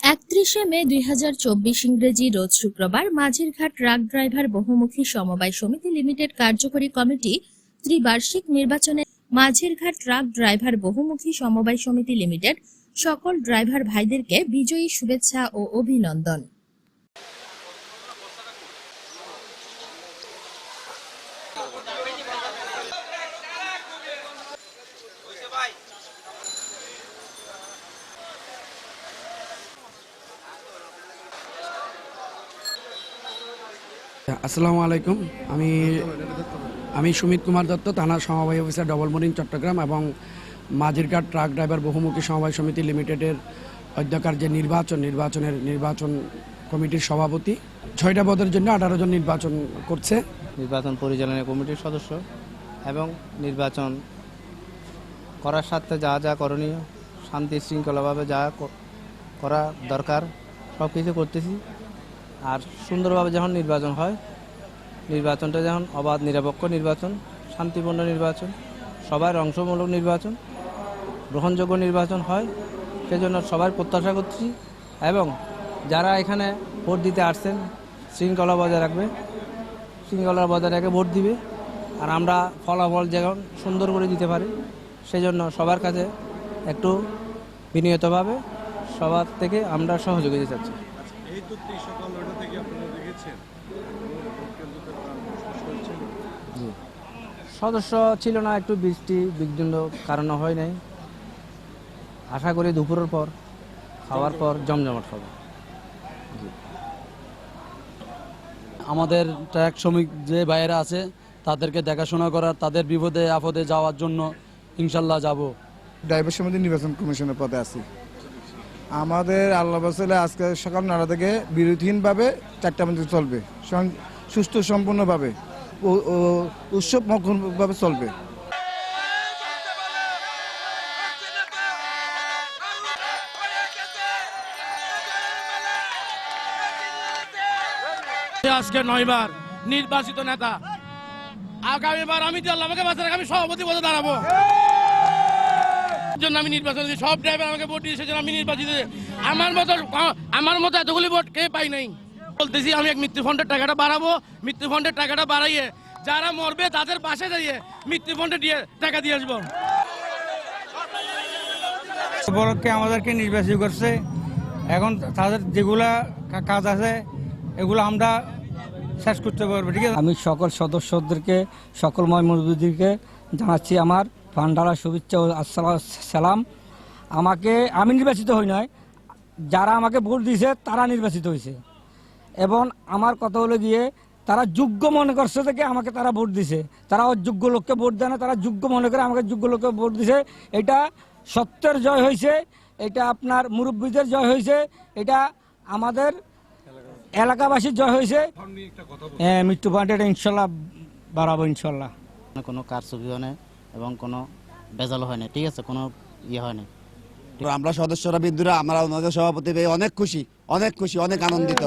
31 মে 2024 ইংরেজি রোজ শুক্রবার মাঝেরঘাট truck driver বহুমুখী সমবায় সমিতি লিমিটেড কার্যকরী কমিটি ত্রিবার্ষিক নির্বাচনে মাঝেরঘাট ট্রাক ড্রাইভার বহুমুখী সমবায় সমিতি লিমিটেড সকল ড্রাইভার ভাইদেরকে বিজয়ী শুভেচ্ছা ও অভিনন্দন। আসসালামু আলাইকুম। আমি সুমিত কুমার দত্ত, থানা সমবায় অফিসার, ডবল মোরিং, চট্টগ্রাম এবং মাঝেরঘাট ট্রাক ড্রাইভার বহুমুখী সমবায় সমিতি লিমিটেডের অধ্যক্ষের যে নির্বাচন কমিটির সভাপতি। 6টা পদের জন্য 18 জন নির্বাচন করছে। নির্বাচন পরিচালনা কমিটির সদস্য এবং নির্বাচন করার সাথে যা যা করণীয়, শান্তি শৃঙ্খলাভাবে যা করা দরকার সব কিছু করতেছি। আর সুন্দরভাবে যখন নির্বাচন হয়, নির্বাচনটা যখন অবাধ নিরপেক্ষ নির্বাচন, শান্তিপূর্ণ নির্বাচন, সবার অংশমূলক নির্বাচন, গ্রহণযোগ্য নির্বাচন হয়, সেজন্য সবার প্রত্যাশা করছি। এবং যারা এখানে ভোট দিতে আসছেন শৃঙ্খলা বজায় রাখবে, শৃঙ্খলা বজায় রেখে ভোট দিবে। আর আমরা ফলাফল যেমন সুন্দর করে দিতে পারি, সেজন্য সবার কাছে একটু বিনিয়তভাবে সবার থেকে আমরা সহযোগিতা চাচ্ছি। সদস্য ছিল না, একটু বৃষ্টি বিঘ্ন কারণে হয় নাই। আশা করি দুপুরের পর খাওয়ার পর জমজমাট হবে। আমাদের ট্রাক শ্রমিক যে ভাইয়েরা আছে তাদেরকে দেখাশোনা করার, তাদের বিপদে আপদে যাওয়ার জন্য ইনশাল্লাহ যাব। ড্রাইভার সমিতি নির্বাচন কমিশনের পদে আছি। আমাদের আল্লাহ বাসালে আজকে সকাল 9টা থেকে বিরতিহীনভাবে 4টা পর্যন্ত চলবে, সুস্থ সম্পূর্ণভাবে উৎসব মুখরভাবে চলবে। আজকে 9বার নির্বাচিত নেতা, আগামীবার আমি যে আল্লাহ আমাকে বাঁচান, আমি সভাপতি পদে দাঁড়াবো। জন্য আমি নির্বাচন, সব ড্রাইভার আমাকে ভোট দিয়েছে, আমি নির্বাচিত। আমার মতো এতগুলি ভোট কে পাই নাই। বলতেছি আমি এক মৃত্যু ফান্ডের টাকাটা বাড়াবো, মৃত্যু ফান্ডের টাকাটা বাড়াইয়ে যারা মরবে তাদের পাশে দাঁড়িয়ে মৃত্যু ফান্ডে দিয়ে টাকা দিয়ে আসবো। বড়কে আমাদেরকে নির্বাচিত করছে, এখন তাদের যেগুলা কাজ আছে এগুলো আমরা শেষ করতে পারবো। ঠিক আছে, আমি সকল সদস্যদেরকে, সকল মুরব্বিদেরকে জানাচ্ছি আমার ফান্ডালা শুভেচ্ছা ও আসসালাম। আমি নির্বাচিত হই নাই, যারা আমাকে ভোট দিয়েছে তারা নির্বাচিত হয়েছে। এবং আমার কথা হলো গিয়ে তারা যোগ্য মনে করছে থেকে আমাকে তারা ভোট দিছে। তারা অযোগ্য লোককে ভোট দেয় না, তারা যোগ্য মনে করে আমাকে যোগ্য লোককে ভোট দিছে। এটা সত্যের জয় হয়েছে, এটা আপনার মুরব্বীদের জয় হয়েছে, এটা আমাদের এলাকাবাসীর জয় হয়েছে। মৃত্যু ফান্ডটা ইনশাল্লাহ বাড়াবো ইনশাল্লাহ। কোনো কারচুপি হয় না এবং কোনো বেজাল হয় না, ঠিক আছে, কোনো ইয়ে হয় না। আমরা সদস্যরা বিন্দুরা, আমরা ওনাদের সভাপতি পেয়ে অনেক খুশি, অনেক আনন্দিত।